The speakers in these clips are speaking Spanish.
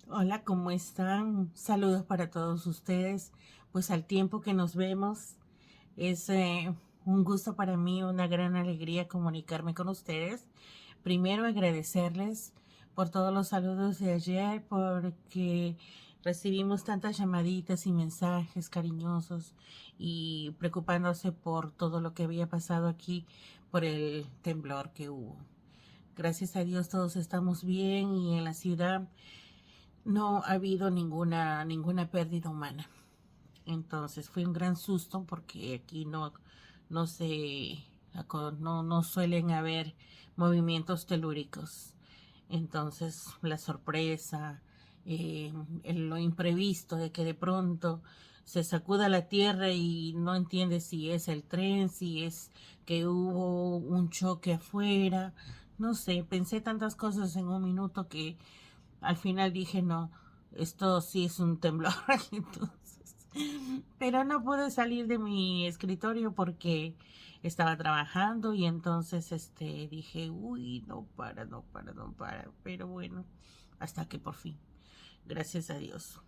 Hola, ¿cómo están? Saludos para todos ustedes. Pues al tiempo que nos vemos, es un gusto para mí, una gran alegría comunicarme con ustedes. Primero agradecerles por todos los saludos de ayer, porque recibimos tantas llamaditas y mensajes cariñosos y preocupándose por todo lo que había pasado aquí por el temblor que hubo. Gracias a Dios todos estamos bien y en la ciudad no ha habido ninguna pérdida humana. Entonces fue un gran susto porque aquí no se no suelen haber movimientos telúricos. Entonces la sorpresa, lo imprevisto de que de pronto se sacuda la tierra y no entiende si es el tren, si es que hubo un choque afuera. No sé, pensé tantas cosas en un minuto que al final dije, no, esto sí es un temblor. Entonces, pero no pude salir de mi escritorio porque estaba trabajando y entonces dije, uy, no para. Pero bueno, hasta que por fin, gracias a Dios.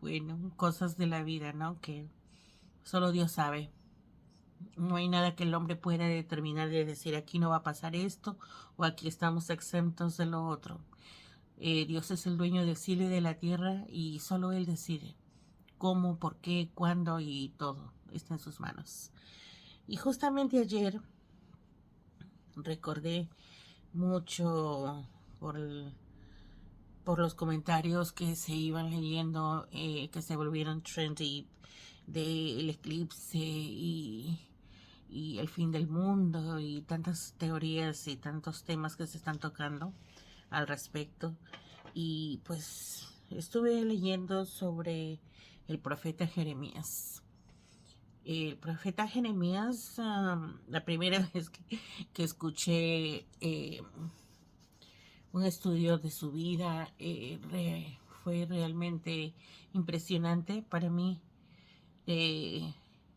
Bueno, cosas de la vida, ¿no? Que solo Dios sabe. No hay nada que el hombre pueda determinar de decir aquí no va a pasar esto o aquí estamos exentos de lo otro. Dios es el dueño del cielo y de la tierra y solo Él decide cómo, por qué, cuándo y todo está en sus manos. Y justamente ayer recordé mucho por, el- por los comentarios que se iban leyendo, que se volvieron trendy del eclipse y el fin del mundo y tantas teorías y tantos temas que se están tocando al respecto. Y pues estuve leyendo sobre el profeta Jeremías. El profeta Jeremías, la primera vez que escuché un estudio de su vida, fue realmente impresionante para mí,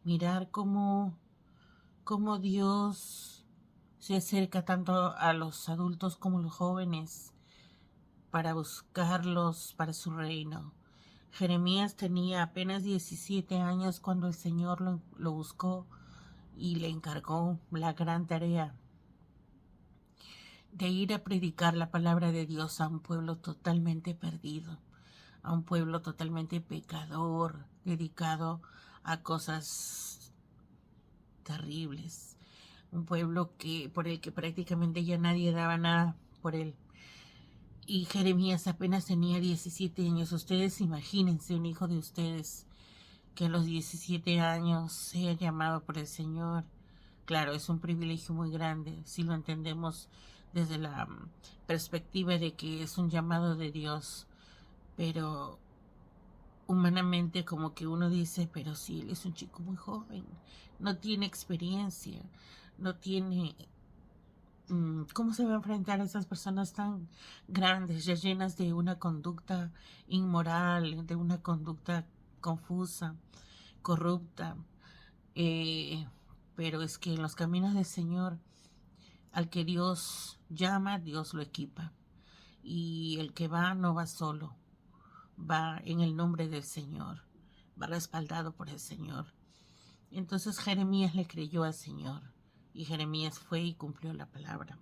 mirar cómo Dios se acerca tanto a los adultos como a los jóvenes para buscarlos para su reino. Jeremías tenía apenas 17 años cuando el Señor lo buscó y le encargó la gran tarea de ir a predicar la palabra de Dios a un pueblo totalmente perdido, a un pueblo totalmente pecador, dedicado a cosas terribles, un pueblo por el que prácticamente ya nadie daba nada por él. Y Jeremías apenas tenía 17 años. Ustedes imagínense un hijo de ustedes que a los 17 años sea llamado por el Señor. Claro, es un privilegio muy grande si lo entendemos desde la perspectiva de que es un llamado de Dios, pero humanamente como que uno dice, pero si él es un chico muy joven, no tiene experiencia, no tiene cómo se va a enfrentar a esas personas tan grandes, ya llenas de una conducta inmoral, de una conducta confusa, corrupta. Eh, pero es que en los caminos del Señor, al que Dios llama, Dios lo equipa. Y el que va no va solo, va en el nombre del Señor, va respaldado por el Señor. Entonces Jeremías le creyó al Señor y Jeremías fue y cumplió la palabra,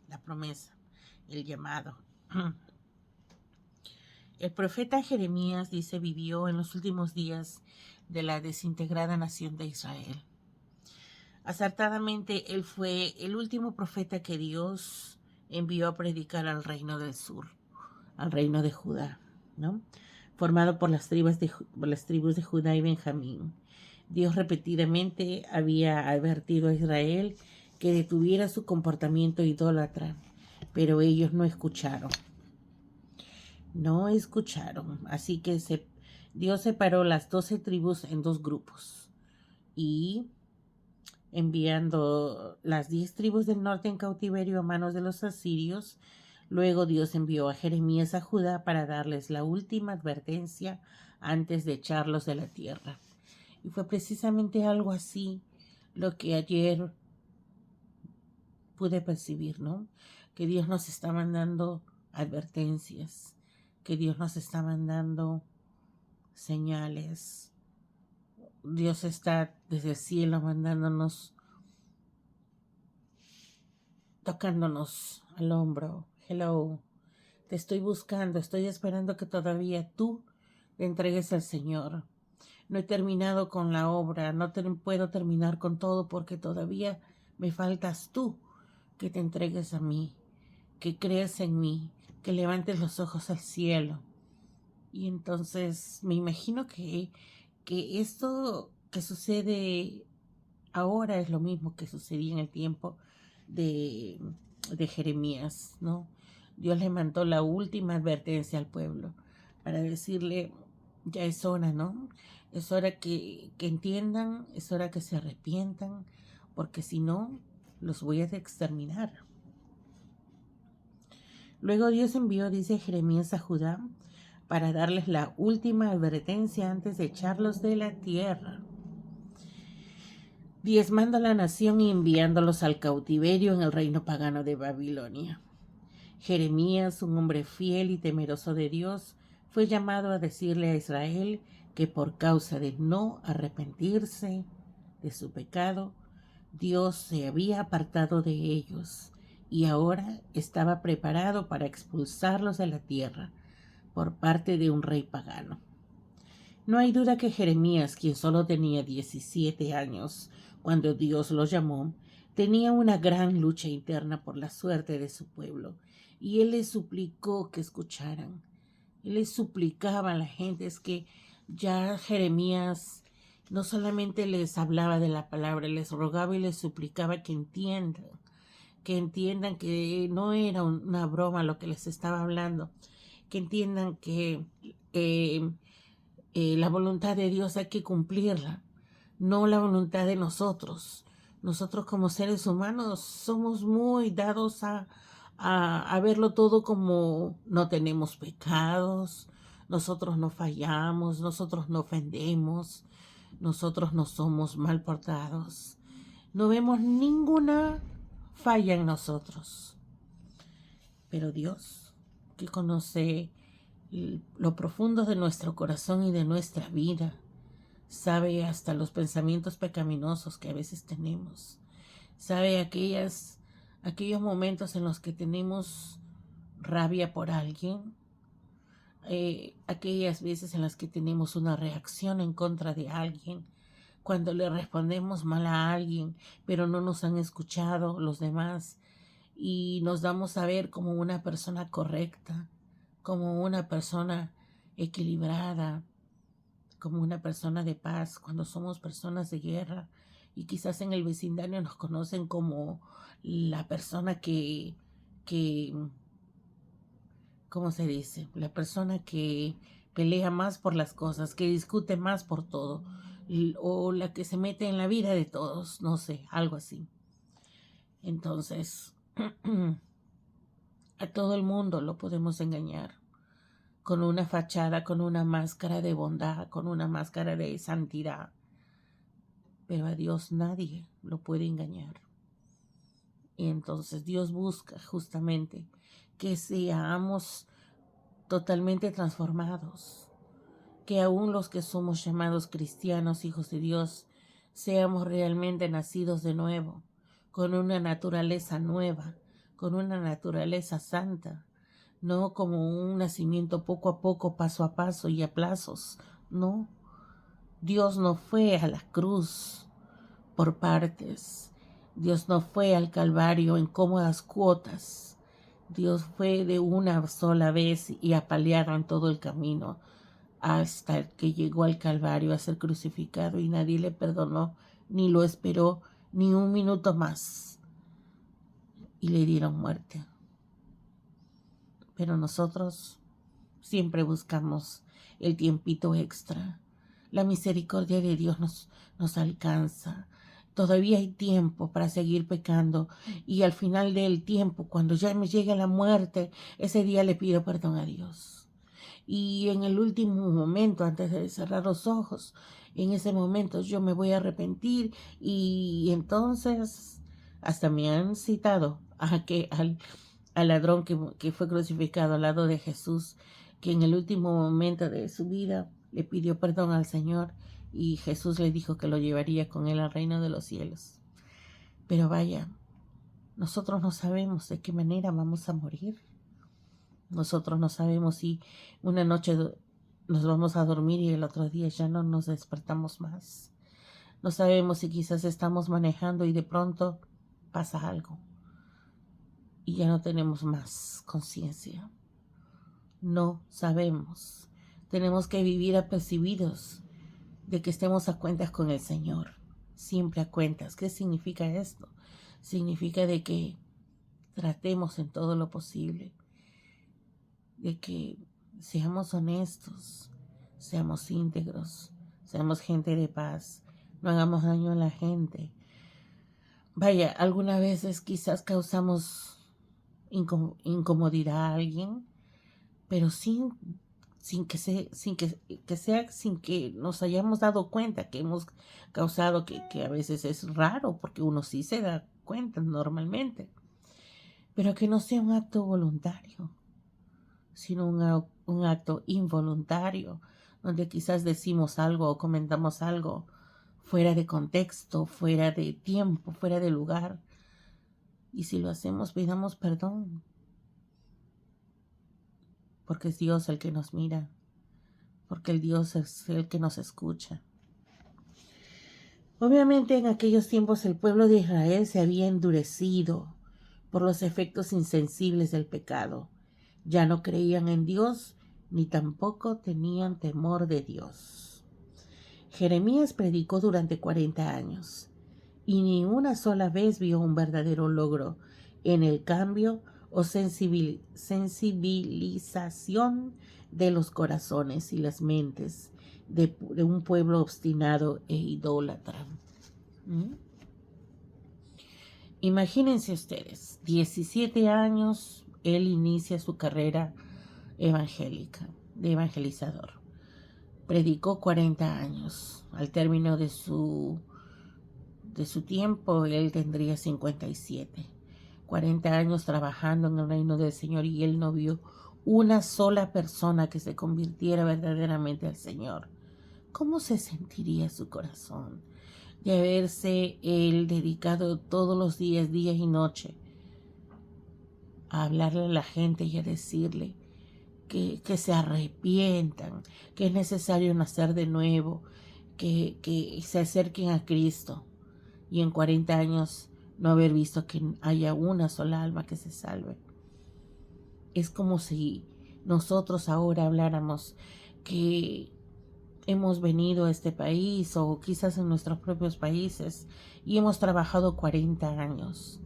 la promesa, el llamado. El profeta Jeremías, dice, vivió en los últimos días de la desintegrada nación de Israel. Acertadamente, él fue el último profeta que Dios envió a predicar al reino del sur, al reino de Judá, ¿no? Formado por las tribus de Judá y Benjamín. Dios repetidamente había advertido a Israel que detuviera su comportamiento idólatra, pero ellos no escucharon. No escucharon. Así que Dios separó las 12 tribus en dos grupos y enviando las 10 tribus del norte en cautiverio a manos de los asirios. Luego Dios envió a Jeremías a Judá para darles la última advertencia antes de echarlos de la tierra. Y fue precisamente algo así lo que ayer pude percibir, ¿no? Que Dios nos está mandando advertencias, que Dios nos está mandando señales. Dios está desde el cielo mandándonos, tocándonos al hombro. Hello, te estoy buscando, estoy esperando que todavía tú le entregues al Señor. No he terminado con la obra, no puedo terminar con todo porque todavía me faltas tú, que te entregues a mí, que creas en mí, que levantes los ojos al cielo. Y entonces me imagino que esto que sucede ahora es lo mismo que sucedía en el tiempo de, de Jeremías, ¿no? Dios le mandó la última advertencia al pueblo para decirle, ya es hora, ¿no? Es hora que entiendan, es hora que se arrepientan, porque si no, los voy a exterminar. Luego Dios envió, dice Jeremías, a Judá para darles la última advertencia antes de echarlos de la tierra, diezmando a la nación y enviándolos al cautiverio en el reino pagano de Babilonia. Jeremías, un hombre fiel y temeroso de Dios, fue llamado a decirle a Israel que por causa de no arrepentirse de su pecado, Dios se había apartado de ellos y ahora estaba preparado para expulsarlos de la tierra por parte de un rey pagano. No hay duda que Jeremías, quien solo tenía 17 años cuando Dios lo llamó, tenía una gran lucha interna por la suerte de su pueblo, y él les suplicó que escucharan. Él les suplicaba a la gente, es que ya Jeremías no solamente les hablaba de la palabra, les rogaba y les suplicaba que entiendan que no era una broma lo que les estaba hablando, que entiendan que la voluntad de Dios hay que cumplirla, no la voluntad de nosotros. Nosotros como seres humanos somos muy dados a verlo todo como no tenemos pecados, nosotros no fallamos, nosotros no ofendemos, nosotros no somos mal portados. No vemos ninguna falla en nosotros. Pero Dios, que conoce lo profundo de nuestro corazón y de nuestra vida, sabe hasta los pensamientos pecaminosos que a veces tenemos, sabe aquellos momentos en los que tenemos rabia por alguien, aquellas veces en las que tenemos una reacción en contra de alguien, cuando le respondemos mal a alguien, pero no nos han escuchado los demás y nos damos a ver como una persona correcta, como una persona equilibrada, como una persona de paz, cuando somos personas de guerra y quizás en el vecindario nos conocen como la persona que ¿cómo se dice? La persona que pelea más por las cosas, que discute más por todo, o la que se mete en la vida de todos, no sé, algo así. Entonces, a todo el mundo lo podemos engañar con una fachada, con una máscara de bondad, con una máscara de santidad. Pero a Dios nadie lo puede engañar. Y entonces Dios busca justamente que seamos totalmente transformados, que aún los que somos llamados cristianos, hijos de Dios, seamos realmente nacidos de nuevo, con una naturaleza nueva, con una naturaleza santa, no como un nacimiento poco a poco, paso a paso y a plazos. No, Dios no fue a la cruz por partes. Dios no fue al Calvario en cómodas cuotas. Dios fue de una sola vez y apaleado en todo el camino hasta que llegó al Calvario a ser crucificado y nadie le perdonó, ni lo esperó ni un minuto más y le dieron muerte. Pero nosotros siempre buscamos el tiempito extra. La misericordia de Dios nos alcanza. Todavía hay tiempo para seguir pecando y al final del tiempo, cuando ya me llegue la muerte, ese día le pido perdón a Dios. Y en el último momento, antes de cerrar los ojos, en ese momento yo me voy a arrepentir y entonces hasta me han citado al ladrón que fue crucificado al lado de Jesús. que en el último momento de su vida le pidió perdón al Señor y Jesús le dijo que lo llevaría con él al reino de los cielos. Pero vaya, nosotros no sabemos de qué manera vamos a morir. Nosotros no sabemos si una noche nos vamos a dormir y el otro día ya no nos despertamos más. No sabemos si quizás estamos manejando y de pronto pasa algo y ya no tenemos más conciencia. No sabemos. Tenemos que vivir apercibidos de que estemos a cuentas con el Señor. Siempre a cuentas. ¿Qué significa esto? Significa de que tratemos en todo lo posible de que seamos honestos, seamos íntegros, seamos gente de paz, no hagamos daño a la gente. Vaya, algunas veces quizás causamos incomodidad a alguien, pero sin que nos hayamos dado cuenta que hemos causado, que a veces es raro, porque uno sí se da cuenta normalmente, pero que no sea un acto voluntario, sino un acto involuntario, donde quizás decimos algo o comentamos algo fuera de contexto, fuera de tiempo, fuera de lugar. Y si lo hacemos, pidamos perdón, porque es Dios el que nos mira, porque el Dios es el que nos escucha. Obviamente en aquellos tiempos el pueblo de Israel se había endurecido por los efectos insensibles del pecado. Ya no creían en Dios ni tampoco tenían temor de Dios. Jeremías predicó durante 40 años y ni una sola vez vio un verdadero logro en el cambio o sensibilización de los corazones y las mentes de un pueblo obstinado e idólatra. Imagínense ustedes, 17 años, él inicia su carrera evangélica, de evangelizador. Predicó 40 años. Al término de su tiempo, él tendría 57. 40 años trabajando en el reino del Señor y él no vio una sola persona que se convirtiera verdaderamente al Señor. ¿Cómo se sentiría su corazón de haberse él dedicado todos los días, día y noche, a hablarle a la gente y a decirle que se arrepientan, que es necesario nacer de nuevo, que se acerquen a Cristo, y en 40 años no haber visto que haya una sola alma que se salve? Es como si nosotros ahora habláramos que hemos venido a este país o quizás en nuestros propios países y hemos trabajado 40 años.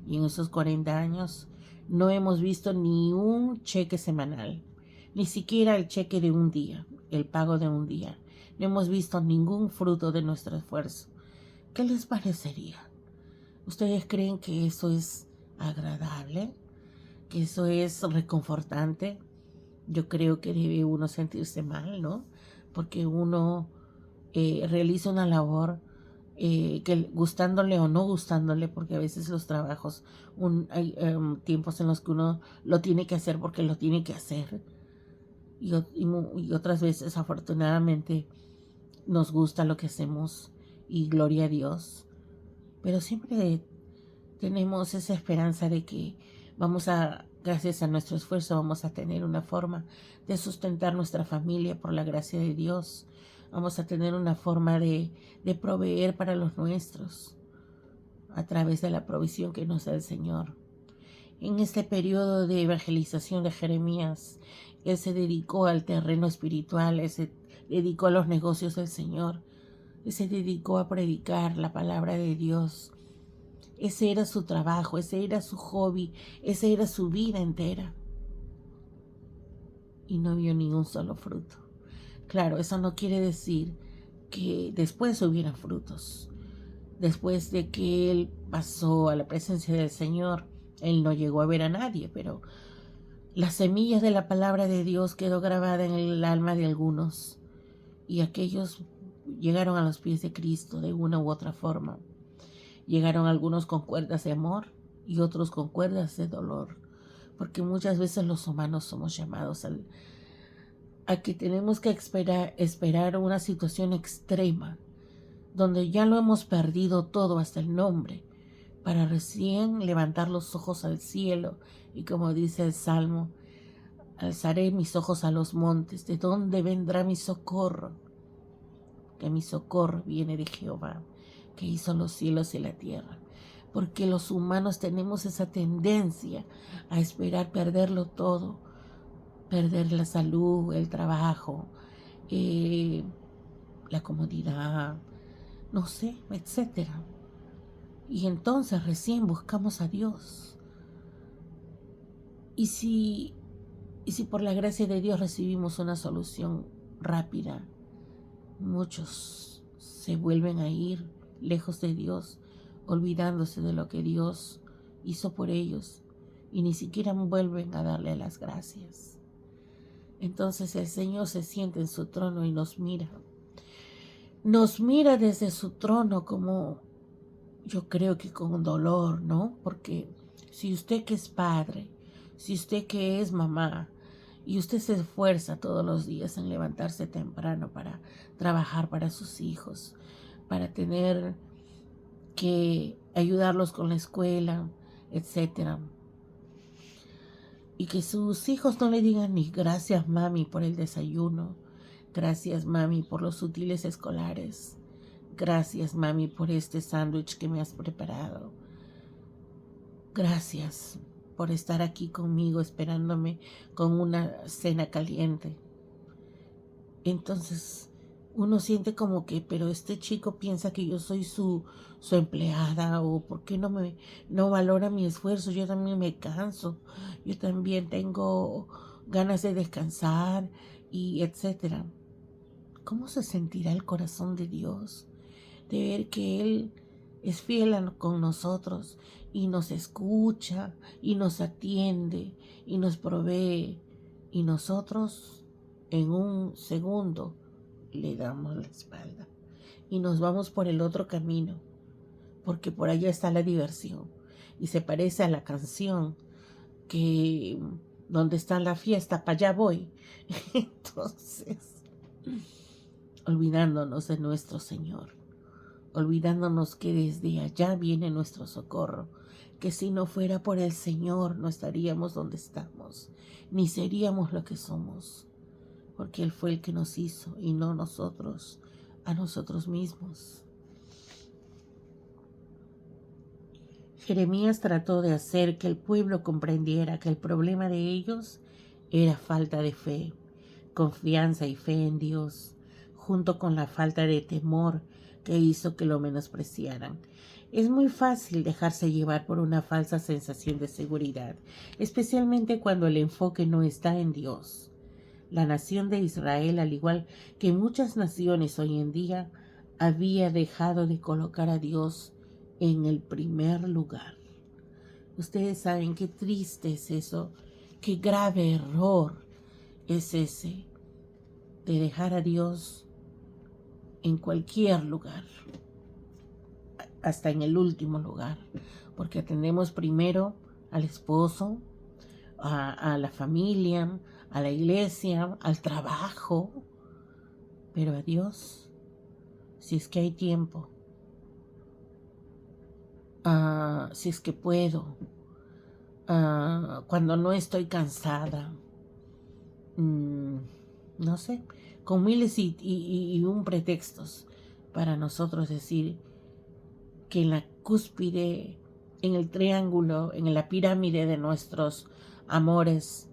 Y en esos 40 años no hemos visto ni un cheque semanal, ni siquiera el cheque de un día, el pago de un día. No hemos visto ningún fruto de nuestro esfuerzo. ¿Qué les parecería? ¿Ustedes creen que eso es agradable? ¿Que eso es reconfortante? Yo creo que debe uno sentirse mal, ¿no? Porque uno realiza una labor que gustándole o no gustándole, porque a veces los trabajos, hay tiempos en los que uno lo tiene que hacer porque lo tiene que hacer, y otras veces afortunadamente nos gusta lo que hacemos y gloria a Dios, pero siempre tenemos esa esperanza de que gracias a nuestro esfuerzo, vamos a tener una forma de sustentar nuestra familia por la gracia de Dios. Vamos a tener una forma de proveer para los nuestros a través de la provisión que nos da el Señor. En este periodo de evangelización de Jeremías, él se dedicó al terreno espiritual, él se dedicó a los negocios del Señor, él se dedicó a predicar la palabra de Dios. Ese era su trabajo, ese era su hobby, esa era su vida entera. Y no vio ni un solo fruto. Claro, eso no quiere decir que después hubieran frutos. Después de que él pasó a la presencia del Señor, él no llegó a ver a nadie, pero las semillas de la palabra de Dios quedó grabada en el alma de algunos, y aquellos llegaron a los pies de Cristo de una u otra forma. Llegaron algunos con cuerdas de amor y otros con cuerdas de dolor, porque muchas veces los humanos somos llamados a que tenemos que esperar una situación extrema, donde ya lo hemos perdido todo hasta el nombre, para recién levantar los ojos al cielo y, como dice el Salmo, alzaré mis ojos a los montes, ¿de dónde vendrá mi socorro? Que mi socorro viene de Jehová, que hizo los cielos y la tierra. Porque los humanos tenemos esa tendencia a esperar perderlo todo, perder la salud, el trabajo, la comodidad, no sé, etcétera. Y entonces recién buscamos a Dios. Y si por la gracia de Dios recibimos una solución rápida, muchos se vuelven a ir lejos de Dios, olvidándose de lo que Dios hizo por ellos y ni siquiera vuelven a darle las gracias. Entonces el Señor se sienta en su trono y nos mira. Nos mira desde su trono como, yo creo que con dolor, ¿no? Porque si usted que es padre, si usted que es mamá, y usted se esfuerza todos los días en levantarse temprano para trabajar para sus hijos, para tener que ayudarlos con la escuela, etcétera, y que sus hijos no le digan ni gracias mami por el desayuno, gracias mami por los útiles escolares, gracias mami por este sándwich que me has preparado, gracias por estar aquí conmigo esperándome con una cena caliente. Entonces uno siente como que, pero este chico piensa que yo soy su empleada, o por qué no valora mi esfuerzo. Yo también me canso, yo también tengo ganas de descansar y etcétera. ¿Cómo se sentirá el corazón de Dios de ver que Él es fiel con nosotros y nos escucha y nos atiende y nos provee, y nosotros en un segundo le damos la espalda y nos vamos por el otro camino, porque por allá está la diversión y se parece a la canción que donde está la fiesta, para allá voy. Entonces, olvidándonos de nuestro Señor, olvidándonos que desde allá viene nuestro socorro, que si no fuera por el Señor no estaríamos donde estamos, ni seríamos lo que somos, porque Él fue el que nos hizo y no nosotros a nosotros mismos. Jeremías trató de hacer que el pueblo comprendiera que el problema de ellos era falta de fe, confianza y fe en Dios, junto con la falta de temor que hizo que lo menospreciaran. Es muy fácil dejarse llevar por una falsa sensación de seguridad, especialmente cuando el enfoque no está en Dios. La nación de Israel, al igual que muchas naciones hoy en día, había dejado de colocar a Dios en el primer lugar. Ustedes saben qué triste es eso, qué grave error es ese de dejar a Dios en cualquier lugar, hasta en el último lugar, porque tenemos primero al esposo, a la familia, a la iglesia, al trabajo, pero a Dios, si es que hay tiempo, si es que puedo, cuando no estoy cansada, no sé, con miles y un pretextos para nosotros decir que en la cúspide, en el triángulo, en la pirámide de nuestros amores,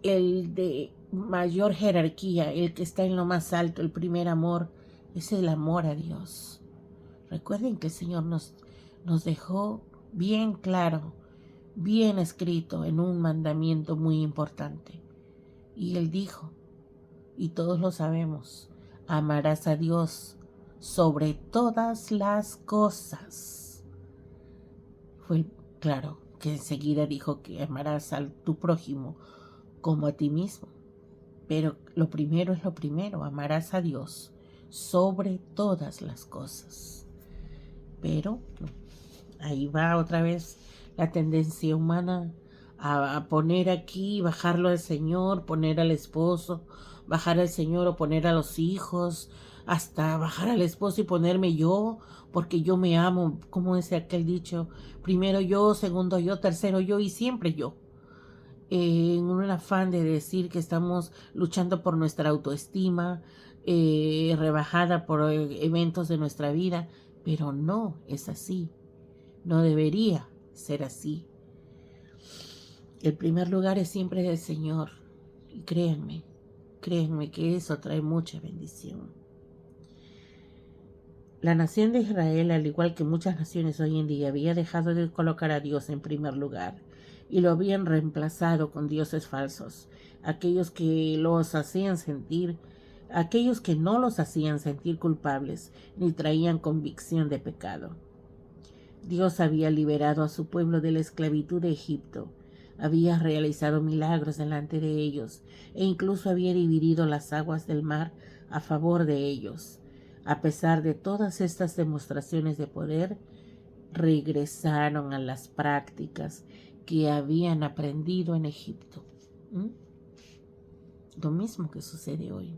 el de mayor jerarquía, el que está en lo más alto, el primer amor, es el amor a Dios. Recuerden que el Señor nos dejó bien claro, bien escrito en un mandamiento muy importante. Y Él dijo, y todos lo sabemos, amarás a Dios sobre todas las cosas. Fue claro que enseguida dijo que amarás a tu prójimo como a ti mismo. Pero lo primero es lo primero, amarás a Dios sobre todas las cosas. Pero ahí va otra vez la tendencia humana a poner aquí, bajarlo al Señor, poner al esposo, bajar al Señor o poner a los hijos, hasta bajar al esposo y ponerme yo, porque yo me amo, como dice aquel dicho, primero yo, segundo yo, tercero yo y siempre yo. En un afán de decir que estamos luchando por nuestra autoestima, rebajada por eventos de nuestra vida, pero no es así, no debería ser así. El primer lugar es siempre del Señor, y créanme que eso trae mucha bendición. La nación de Israel, al igual que muchas naciones hoy en día, había dejado de colocar a Dios en primer lugar y lo habían reemplazado con dioses falsos, aquellos que aquellos que no los hacían sentir culpables ni traían convicción de pecado. Dios había liberado a su pueblo de la esclavitud de Egipto, había realizado milagros delante de ellos e incluso había dividido las aguas del mar a favor de ellos. A pesar de todas estas demostraciones de poder, regresaron a las prácticas que habían aprendido en Egipto. Lo mismo que sucede hoy.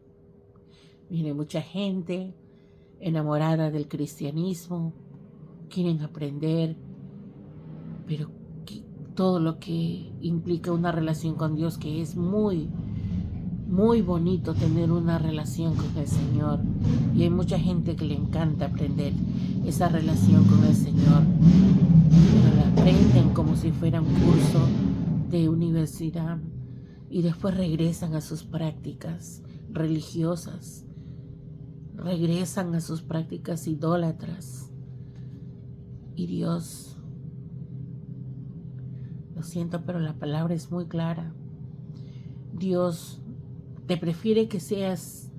Viene mucha gente enamorada del cristianismo, quieren aprender, pero todo lo que implica una relación con Dios, que es muy, muy bonito tener una relación con el Señor. Y hay mucha gente que le encanta aprender esa relación con el Señor, pero la aprenden como si fuera un curso de universidad y después regresan a sus prácticas religiosas, regresan a sus prácticas idólatras. Y Dios, lo siento, pero la palabra es muy clara. Dios te prefiere que seas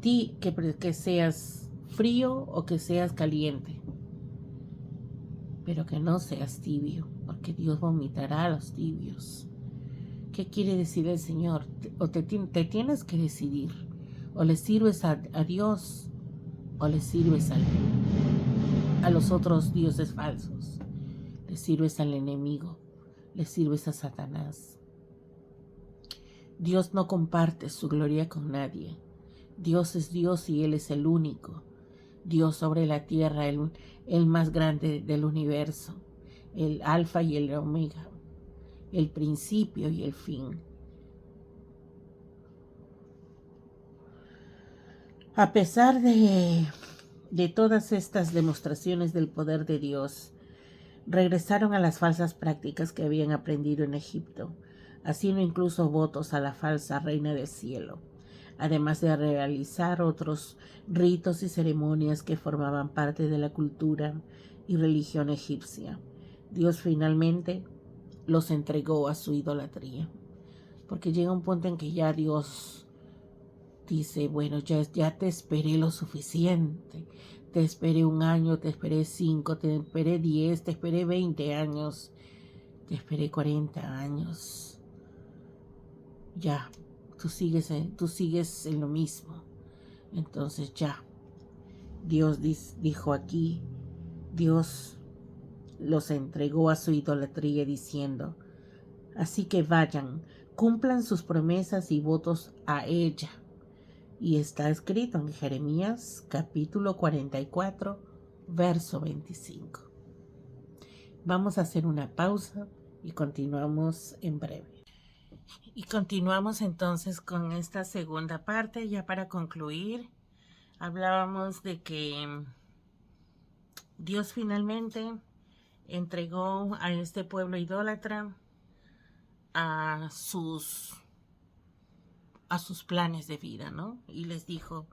que seas frío o que seas caliente, pero que no seas tibio, porque Dios vomitará a los tibios. ¿Qué quiere decir el Señor? Te tienes que decidir, o le sirves a Dios o le sirves a los otros dioses falsos, le sirves al enemigo, le sirves a Satanás. Dios no comparte su gloria con nadie. Dios es Dios y Él es el único Dios sobre la tierra, el más grande del universo, el alfa y el omega, el principio y el fin. A pesar de todas estas demostraciones del poder de Dios, regresaron a las falsas prácticas que habían aprendido en Egipto, haciendo incluso votos a la falsa reina del cielo, además de realizar otros ritos y ceremonias que formaban parte de la cultura y religión egipcia. Dios finalmente los entregó a su idolatría, porque llega un punto en que ya Dios dice, bueno, ya te esperé lo suficiente. Te esperé 1 año, te esperé 5, te esperé 10, te esperé 20 años, te esperé 40 años. Ya, tú sigues en lo mismo. Entonces ya, Dios dijo aquí, Dios los entregó a su idolatría diciendo, así que vayan, cumplan sus promesas y votos a ella. Y está escrito en Jeremías capítulo 44, verso 25. Vamos a hacer una pausa y continuamos en breve. Y continuamos entonces con esta segunda parte, ya para concluir. Hablábamos de que Dios finalmente entregó a este pueblo idólatra a sus planes de vida, ¿no? Y les dijo,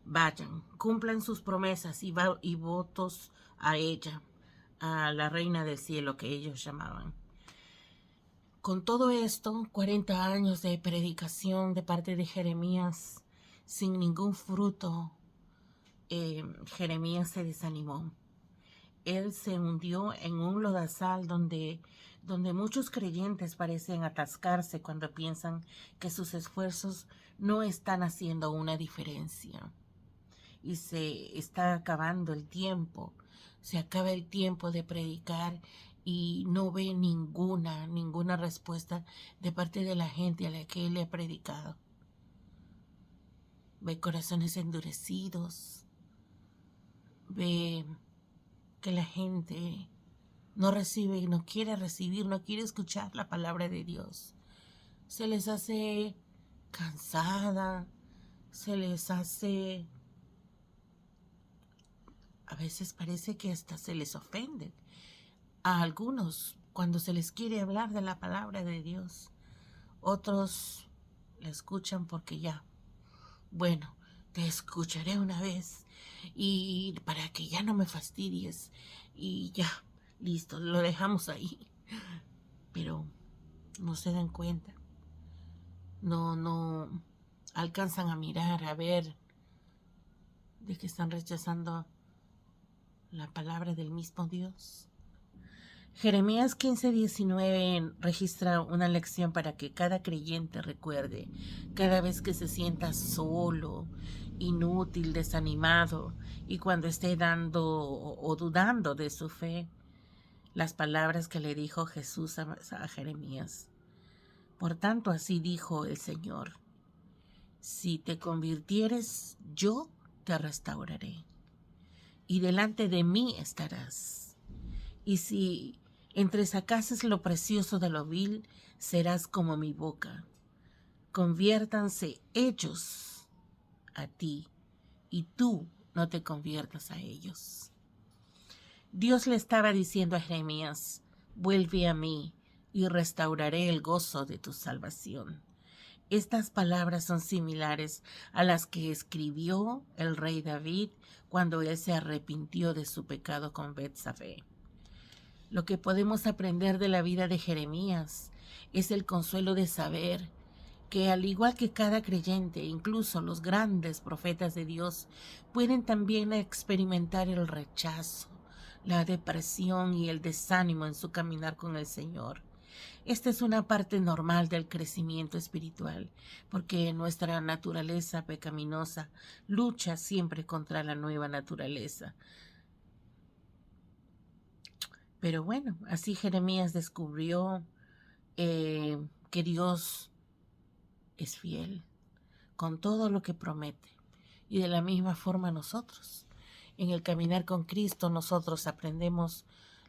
vayan, cumplan sus promesas y votos a ella, a la reina del cielo que ellos llamaban. Con todo esto, 40 años de predicación de parte de Jeremías, sin ningún fruto, Jeremías se desanimó. Él se hundió en un lodazal donde muchos creyentes parecen atascarse cuando piensan que sus esfuerzos no están haciendo una diferencia. Y se está acabando el tiempo, se acaba el tiempo de predicar y no ve ninguna respuesta de parte de la gente a la que él le ha predicado. ve corazones endurecidos, ve que la gente no recibe, no quiere recibir, no quiere escuchar la palabra de Dios. Se les hace cansada, se les hace, a veces parece que hasta se les ofende a algunos cuando se les quiere hablar de la palabra de Dios. Otros la escuchan porque ya, bueno, te escucharé una vez y para que ya no me fastidies y ya, listo, lo dejamos ahí. Pero no se dan cuenta, no alcanzan a mirar, a ver de que están rechazando la palabra del mismo Dios. Jeremías 15:19 registra una lección para que cada creyente recuerde, cada vez que se sienta solo, inútil, desanimado, y cuando esté dando o dudando de su fe, las palabras que le dijo Jesús a Jeremías. Por tanto, así dijo el Señor: si te convirtieres, yo te restauraré, y delante de mí estarás. Y si entresacases lo precioso de lo vil, serás como mi boca. Conviértanse ellos a ti, y tú no te conviertas a ellos. Dios le estaba diciendo a Jeremías: vuelve a mí y restauraré el gozo de tu salvación. Estas palabras son similares a las que escribió el rey David cuando él se arrepintió de su pecado con Betsabé. Lo que podemos aprender de la vida de Jeremías es el consuelo de saber que, al igual que cada creyente, incluso los grandes profetas de Dios, pueden también experimentar el rechazo, la depresión y el desánimo en su caminar con el Señor. Esta es una parte normal del crecimiento espiritual, porque nuestra naturaleza pecaminosa lucha siempre contra la nueva naturaleza. Pero bueno, así Jeremías descubrió que Dios es fiel con todo lo que promete. Y de la misma forma nosotros, en el caminar con Cristo, nosotros aprendemos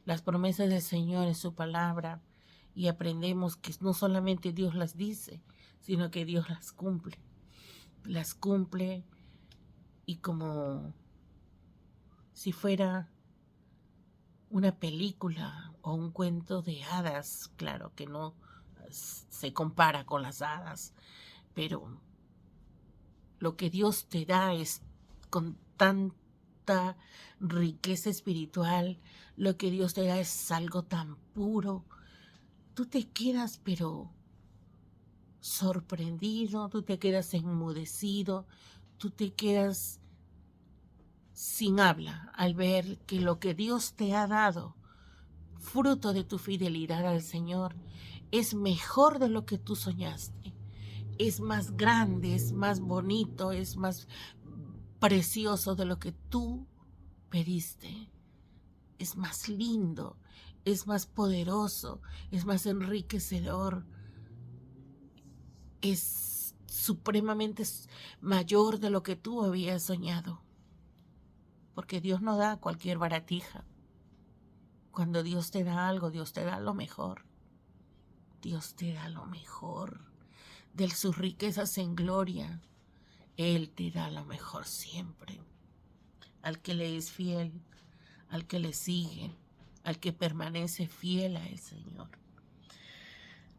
las promesas del Señor en su palabra y aprendemos que no solamente Dios las dice, sino que Dios las cumple. Las cumple y como si fuera una película o un cuento de hadas, claro que no se compara con las hadas, pero lo que Dios te da es con tanta riqueza espiritual, lo que Dios te da es algo tan puro. Tú te quedas pero sorprendido, tú te quedas enmudecido, tú te quedas sin habla al ver que lo que Dios te ha dado, fruto de tu fidelidad al Señor, es mejor de lo que tú soñaste. Es más grande, es más bonito, es más precioso de lo que tú pediste. Es más lindo, es más poderoso, es más enriquecedor. Es supremamente mayor de lo que tú habías soñado. Porque Dios no da cualquier baratija. Cuando Dios te da algo, Dios te da lo mejor. Dios te da lo mejor. De sus riquezas en gloria, Él te da lo mejor siempre. Al que le es fiel, al que le sigue, al que permanece fiel a el Señor.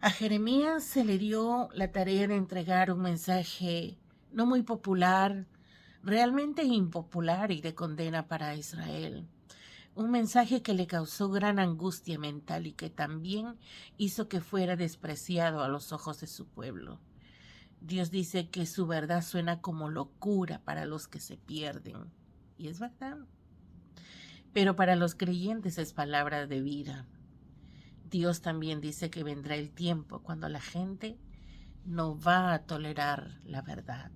A Jeremías se le dio la tarea de entregar un mensaje no muy popular, realmente impopular y de condena para Israel. Un mensaje que le causó gran angustia mental y que también hizo que fuera despreciado a los ojos de su pueblo. Dios dice que su verdad suena como locura para los que se pierden. Y es verdad. Pero para los creyentes es palabra de vida. Dios también dice que vendrá el tiempo cuando la gente no va a tolerar la verdad.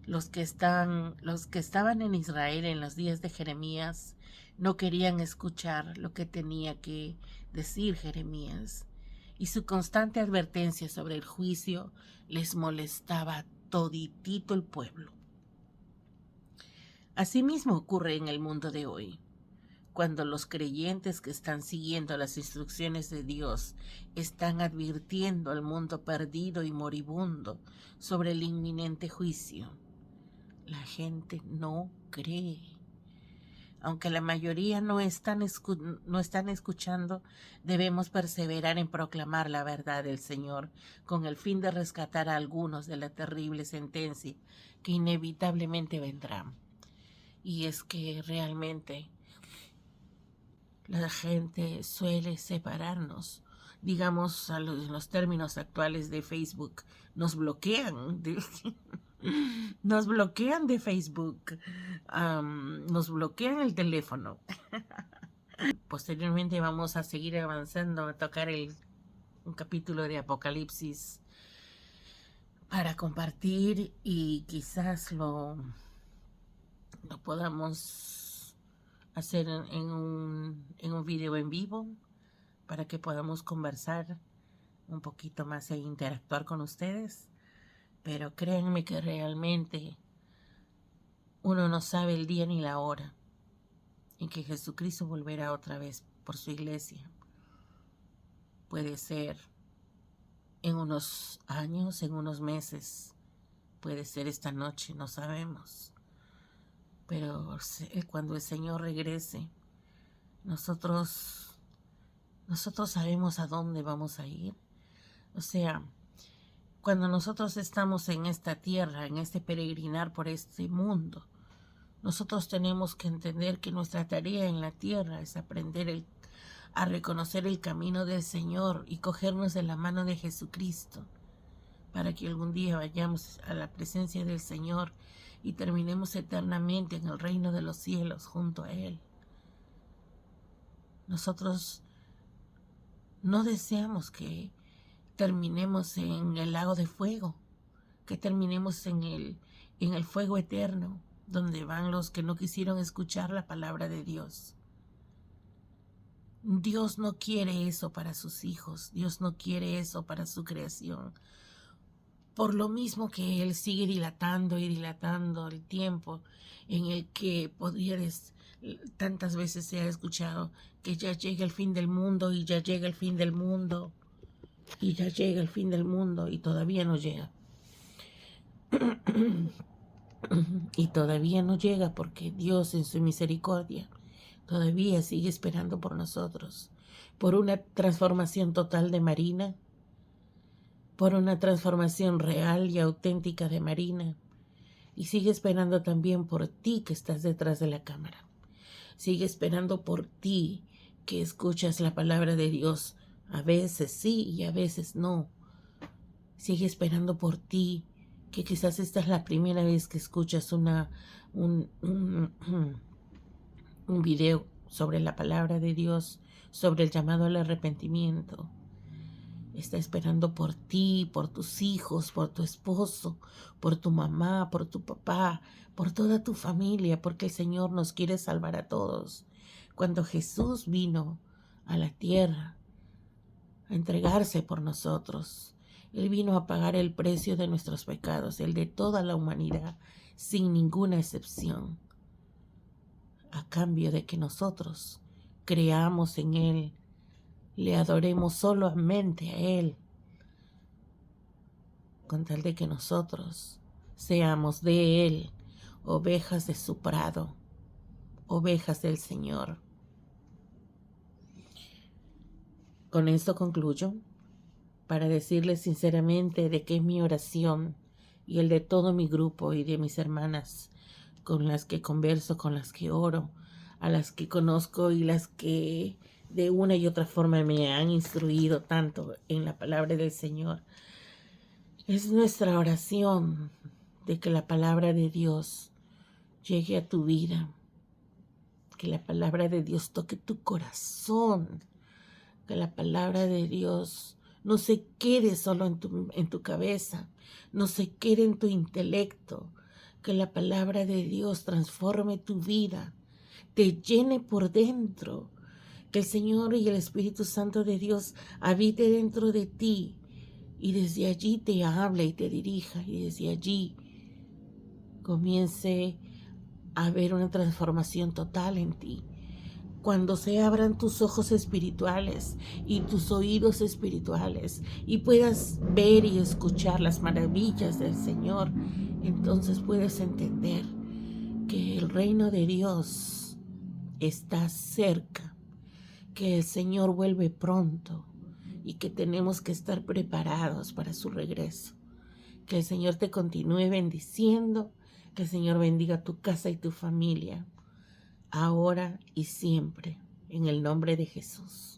Los que estaban en Israel en los días de Jeremías no querían escuchar lo que tenía que decir Jeremías, y su constante advertencia sobre el juicio les molestaba a toditito el pueblo. Asimismo ocurre en el mundo de hoy. Cuando los creyentes que están siguiendo las instrucciones de Dios están advirtiendo al mundo perdido y moribundo sobre el inminente juicio, la gente no cree. Aunque la mayoría no están escuchando, debemos perseverar en proclamar la verdad del Señor con el fin de rescatar a algunos de la terrible sentencia que inevitablemente vendrá. Y es que realmente la gente suele separarnos. Digamos, en los términos actuales de Facebook, nos bloquean. Nos bloquean de Facebook, nos bloquean el teléfono. Posteriormente vamos a seguir avanzando a tocar un capítulo de Apocalipsis para compartir y quizás lo podamos hacer en un video en vivo para que podamos conversar un poquito más e interactuar con ustedes. Pero créanme que realmente uno no sabe el día ni la hora en que Jesucristo volverá otra vez por su iglesia. Puede ser en unos años, en unos meses, puede ser esta noche, no sabemos. Pero cuando el Señor regrese, nosotros sabemos a dónde vamos a ir. O sea, cuando nosotros estamos en esta tierra, en este peregrinar por este mundo, nosotros tenemos que entender que nuestra tarea en la tierra es aprender a reconocer el camino del Señor y cogernos de la mano de Jesucristo para que algún día vayamos a la presencia del Señor y terminemos eternamente en el reino de los cielos junto a Él. Nosotros no deseamos que terminemos en el lago de fuego, que terminemos en el fuego eterno, donde van los que no quisieron escuchar la palabra de Dios. Dios no quiere eso para sus hijos, Dios no quiere eso para su creación. Por lo mismo que Él sigue dilatando y dilatando el tiempo en el que tantas veces se ha escuchado que ya llega el fin del mundo y ya llega el fin del mundo y ya llega el fin del mundo y todavía no llega. Y todavía no llega porque Dios en su misericordia todavía sigue esperando por nosotros, por una transformación total de Marina, por una transformación real y auténtica de Marina, y sigue esperando también por ti que estás detrás de la cámara. Sigue esperando por ti que escuchas la palabra de Dios, a veces sí y a veces no. Sigue esperando por ti que quizás esta es la primera vez que escuchas un video sobre la palabra de Dios, sobre el llamado al arrepentimiento. Está esperando por ti, por tus hijos, por tu esposo, por tu mamá, por tu papá, por toda tu familia, porque el Señor nos quiere salvar a todos. Cuando Jesús vino a la tierra a entregarse por nosotros, Él vino a pagar el precio de nuestros pecados, el de toda la humanidad, sin ninguna excepción, a cambio de que nosotros creamos en Él, le adoremos solamente a Él, con tal de que nosotros seamos de Él, ovejas de su prado, ovejas del Señor. Con esto concluyo para decirles sinceramente de que es mi oración y el de todo mi grupo y de mis hermanas con las que converso, con las que oro, a las que conozco y las que de una y otra forma me han instruido tanto en la palabra del Señor. Es nuestra oración de que la palabra de Dios llegue a tu vida, que la palabra de Dios toque tu corazón, que la palabra de Dios no se quede solo en tu cabeza, no se quede en tu intelecto, que la palabra de Dios transforme tu vida, te llene por dentro, que el Señor y el Espíritu Santo de Dios habite dentro de ti y desde allí te hable y te dirija y desde allí comience a ver una transformación total en ti. Cuando se abran tus ojos espirituales y tus oídos espirituales y puedas ver y escuchar las maravillas del Señor, entonces puedes entender que el reino de Dios está cerca, que el Señor vuelve pronto y que tenemos que estar preparados para su regreso. Que el Señor te continúe bendiciendo, que el Señor bendiga tu casa y tu familia, ahora y siempre, en el nombre de Jesús.